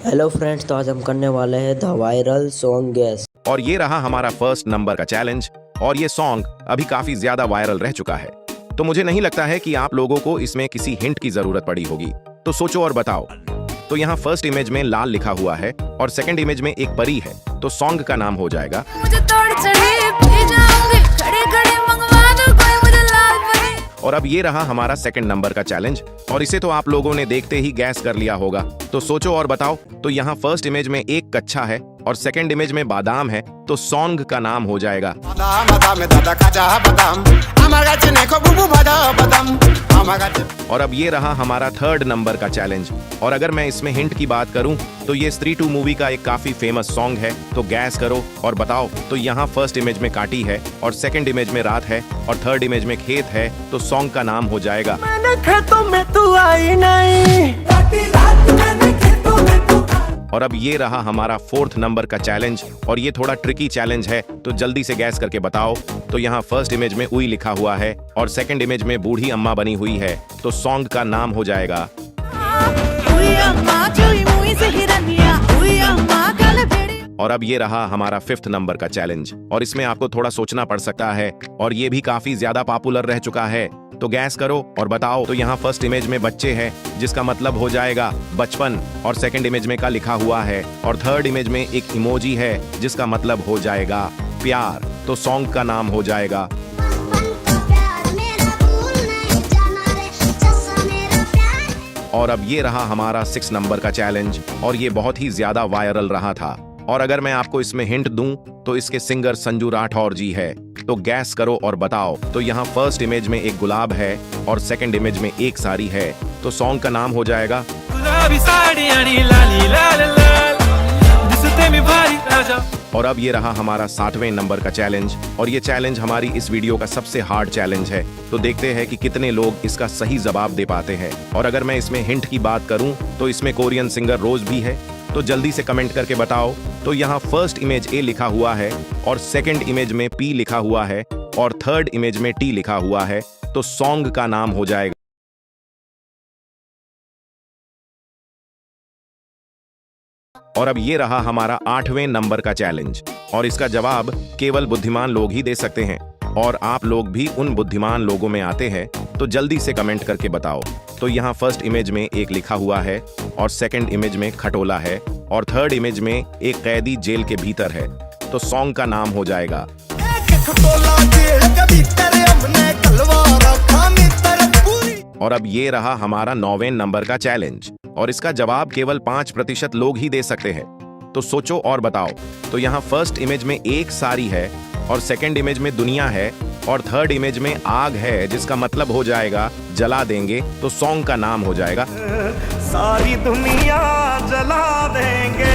Hello friends, तो आज हम करने वाले हैं द वायरल सॉन्ग गेस। और ये रहा हमारा फर्स्ट नंबर का चैलेंज। और ये सॉन्ग अभी काफी ज्यादा वायरल रह चुका है, तो मुझे नहीं लगता है कि आप लोगों को इसमें किसी हिंट की जरूरत पड़ी होगी। तो सोचो और बताओ। तो यहाँ फर्स्ट इमेज में लाल लिखा हुआ है और सेकंड इमेज में एक परी है, तो सॉन्ग का नाम हो जाएगा। और अब ये रहा हमारा सेकंड नंबर का चैलेंज, और इसे तो आप लोगों ने देखते ही गैस कर लिया होगा। तो सोचो और बताओ। तो यहाँ फर्स्ट इमेज में एक कच्चा है और सेकंड इमेज में बादाम है, तो सॉन्ग का नाम हो जाएगा। और अब ये रहा हमारा थर्ड नंबर का चैलेंज, और अगर मैं इसमें हिंट की बात करूं तो ये स्त्री 2 मूवी का एक काफी फेमस सॉन्ग है। तो गैस करो और बताओ। तो यहाँ फर्स्ट इमेज में काटी है और सेकंड इमेज में रात है और थर्ड इमेज में खेत है, तो सॉन्ग का नाम हो जाएगा। और अब ये रहा हमारा फोर्थ नंबर का चैलेंज, और ये थोड़ा ट्रिकी चैलेंज है, तो जल्दी से गैस करके बताओ। तो यहाँ फर्स्ट इमेज में उई लिखा हुआ है और सेकंड इमेज में बूढ़ी अम्मा बनी हुई है, तो सॉन्ग का नाम हो जाएगा। और अब ये रहा हमारा फिफ्थ नंबर का चैलेंज, और इसमें आपको थोड़ा सोचना पड़ सकता है, और ये भी काफी ज्यादा पॉपुलर रह चुका है। तो गैस करो और बताओ। तो यहाँ फर्स्ट इमेज में बच्चे हैं, जिसका मतलब हो जाएगा बचपन, और सेकंड इमेज में का लिखा हुआ है, और थर्ड इमेज में एक इमोजी है, जिसका मतलब हो जाएगा प्यार, तो सॉन्ग का नाम हो जाएगा। और अब ये रहा हमारा 6 नंबर का चैलेंज, और ये बहुत ही ज्यादा वायरल रहा था। और अगर मैं आपको इसमें हिंट दूं तो इसके सिंगर संजू राठौर जी है। तो गैस करो और बताओ। तो यहाँ फर्स्ट इमेज में एक गुलाब है और सेकंड इमेज में एक साड़ी है, तो सॉन्ग का नाम हो जाएगा। और अब ये रहा हमारा 7वें नंबर का चैलेंज, और ये चैलेंज हमारी इस वीडियो का सबसे हार्ड चैलेंज है। तो देखते हैं कि कितने लोग इसका सही जवाब दे पाते हैं। और अगर मैं इसमें हिंट की बात करूं तो इसमें कोरियन सिंगर रोज भी है, तो जल्दी से कमेंट करके बताओ। तो यहाँ फर्स्ट इमेज ए लिखा हुआ है और सेकंड इमेज में पी लिखा हुआ है और थर्ड इमेज में टी लिखा हुआ है, तो सॉन्ग का नाम हो जाएगा। और अब ये रहा हमारा 8वें नंबर का चैलेंज, और इसका जवाब केवल बुद्धिमान लोग ही दे सकते हैं, और आप लोग भी उन बुद्धिमान लोगों में आते हैं। तो जल्दी से कमेंट करके बताओ। तो यहाँ फर्स्ट इमेज में एक लिखा हुआ है और सेकंड इमेज में खटोला है और थर्ड इमेज में एक कैदी जेल के भीतर है, तो सॉन्ग का नाम हो जाएगा। और अब ये रहा हमारा 9वें नंबर का चैलेंज, और इसका जवाब केवल 5% लोग ही दे सकते हैं। तो सोचो और बताओ। तो यहाँ फर्स्ट इमेज में एक साड़ी है और सेकंड इमेज में दुनिया है और थर्ड इमेज में आग है, जिसका मतलब हो जाएगा जला देंगे, तो सॉन्ग का नाम हो जाएगा सारी दुनिया जला देंगे।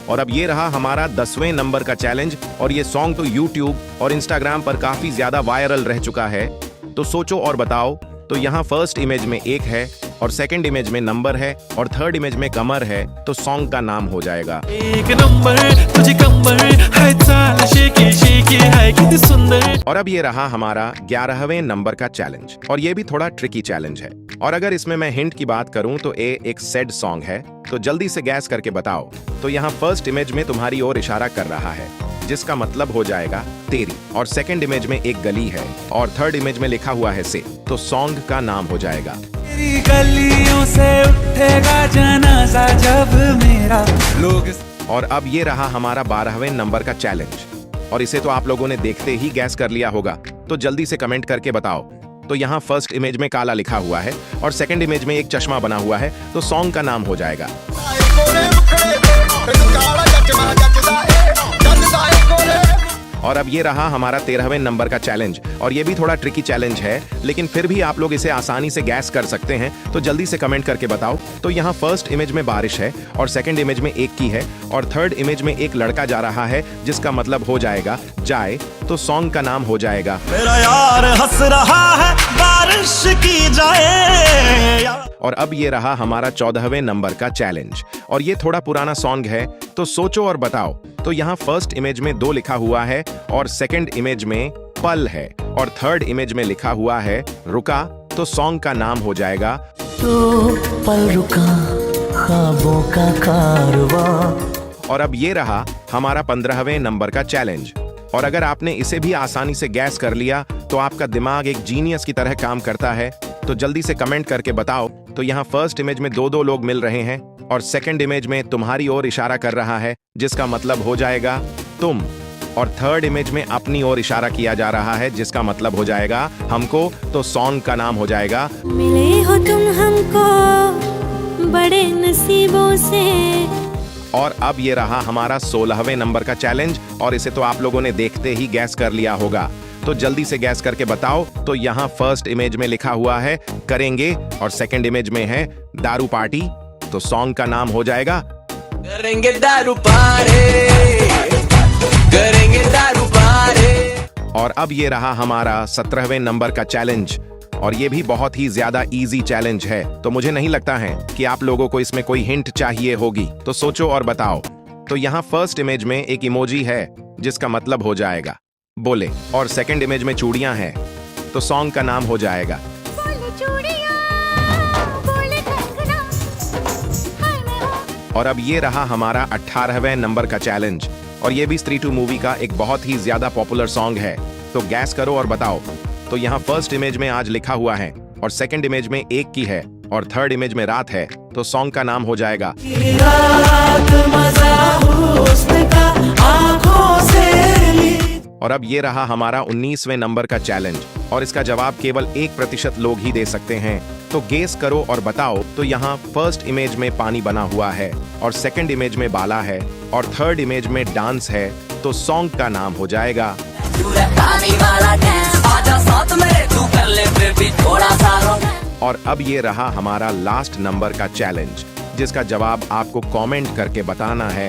और अब ये रहा हमारा 10वें नंबर का चैलेंज, और ये सॉन्ग तो YouTube और Instagram पर काफी ज्यादा वायरल रह चुका है। तो सोचो और बताओ। तो यहाँ फर्स्ट इमेज में एक है और सेकंड इमेज में नंबर है और थर्ड इमेज में कमर है, तो सॉन्ग का नाम हो जाएगा। एक नंबर तुझे कमर है, चाल शेकी शेकी है कितनी सुंदर। और अब ये रहा हमारा 11वें नंबर का चैलेंज, और ये भी थोड़ा ट्रिकी चैलेंज है। और अगर इसमें मैं हिंट की बात करूं तो ए एक सैड सॉन्ग है, तो जल्दी से गैस करके बताओ। तो यहाँ फर्स्ट इमेज में तुम्हारी ओर इशारा कर रहा है, जिसका मतलब हो जाएगा तेरी, और सेकंड इमेज में एक गली है और थर्ड इमेज में लिखा हुआ है से, तो सॉन्ग का नाम हो जाएगा। तेरी गलियों से उठेगा जनाजा जब मेरा लोग। और अब ये रहा हमारा 12वें नंबर का चैलेंज, और इसे तो आप लोगों ने देखते ही गैस कर लिया होगा। तो जल्दी से कमेंट करके बताओ। तो यहाँ फर्स्ट इमेज में काला लिखा हुआ है और सेकंड इमेज में एक चश्मा बना हुआ है, तो सॉन्ग का नाम हो जाएगा। और अब ये रहा हमारा 13वें नंबर का चैलेंज, और ये भी थोड़ा ट्रिकी चैलेंज है, लेकिन फिर भी आप लोग इसे आसानी से गैस कर सकते हैं। तो जल्दी से कमेंट करके बताओ। तो यहाँ फर्स्ट इमेज में बारिश है और सेकंड इमेज में एक की है और थर्ड इमेज में एक लड़का जा रहा है, जिसका मतलब हो जाएगा जाए, तो सॉन्ग का नाम हो जाएगा। मेरा यार हंस रहा है बारिश की जाए। और अब ये रहा हमारा 14वें नंबर का चैलेंज, और ये थोड़ा पुराना सॉन्ग है, तो सोचो और बताओ। तो यहाँ फर्स्ट इमेज में 2 लिखा हुआ है और सेकंड इमेज में पल है और थर्ड इमेज में लिखा हुआ है रुका, तो सॉन्ग का नाम हो जाएगा। तो पल रुका ख्वाबों का कारवां। और अब ये रहा हमारा 15वें नंबर का चैलेंज। और अगर आपने इसे भी आसानी से गैस कर लिया तो आपका दिमाग एक जीनियस की तरह काम करता है। तो जल्दी से कमेंट करके बताओ। तो यहाँ फर्स्ट इमेज में दो लोग मिल रहे हैं और सेकंड इमेज में तुम्हारी ओर इशारा कर रहा है, जिसका मतलब हो जाएगा तुम। और थर्ड इमेज में अपनी ओर इशारा किया जा रहा है, जिसका मतलब हो जाएगा हमको। तो सॉन्ग का नाम हो जाएगा मिले हो तुम हमको बड़े नसीबों से। और अब ये रहा हमारा 16वें नंबर का चैलेंज। और इसे तो आप लोगों ने देखते ही गैस कर लिया होगा। तो जल्दी से गैस करके बताओ। तो यहाँ फर्स्ट इमेज में लिखा हुआ है करेंगे और सेकंड इमेज में है दारू पार्टी। तो सॉन्ग का नाम हो जाएगा करेंगे दारू पार्टी, करेंगे दारू पार्टी। और अब ये रहा हमारा 17वें नंबर का चैलेंज। और ये भी बहुत ही ज्यादा इजी चैलेंज है। तो मुझे नहीं लगता है कि आप लोगों को इसमें कोई हिंट चाहिए होगी। तो सोचो और बताओ। तो यहाँ फर्स्ट इमेज में एक इमोजी है, जिसका मतलब हो जाएगा बोले। और सेकंड इमेज में चूड़ियां हैं। तो सॉन्ग का नाम हो जाएगा और अब ये रहा हमारा 18वें नंबर का चैलेंज। और ये भी स्त्री 2 मूवी का एक बहुत ही ज्यादा पॉपुलर सॉन्ग है। तो गैस करो और बताओ। तो यहाँ फर्स्ट इमेज में आज लिखा हुआ है और सेकंड इमेज में एक की है और थर्ड इमेज में रात है। तो सॉन्ग का नाम हो जाएगा और अब ये रहा हमारा 19वें नंबर का चैलेंज। और इसका जवाब केवल 1% लोग ही दे सकते हैं। तो गेस करो और बताओ। तो यहाँ फर्स्ट इमेज में पानी बना हुआ है और सेकंड इमेज में बाला है और थर्ड इमेज में डांस है। तो सॉन्ग का नाम हो जाएगा और अब ये रहा हमारा लास्ट नंबर का चैलेंज, जिसका जवाब आपको कमेंट करके बताना है।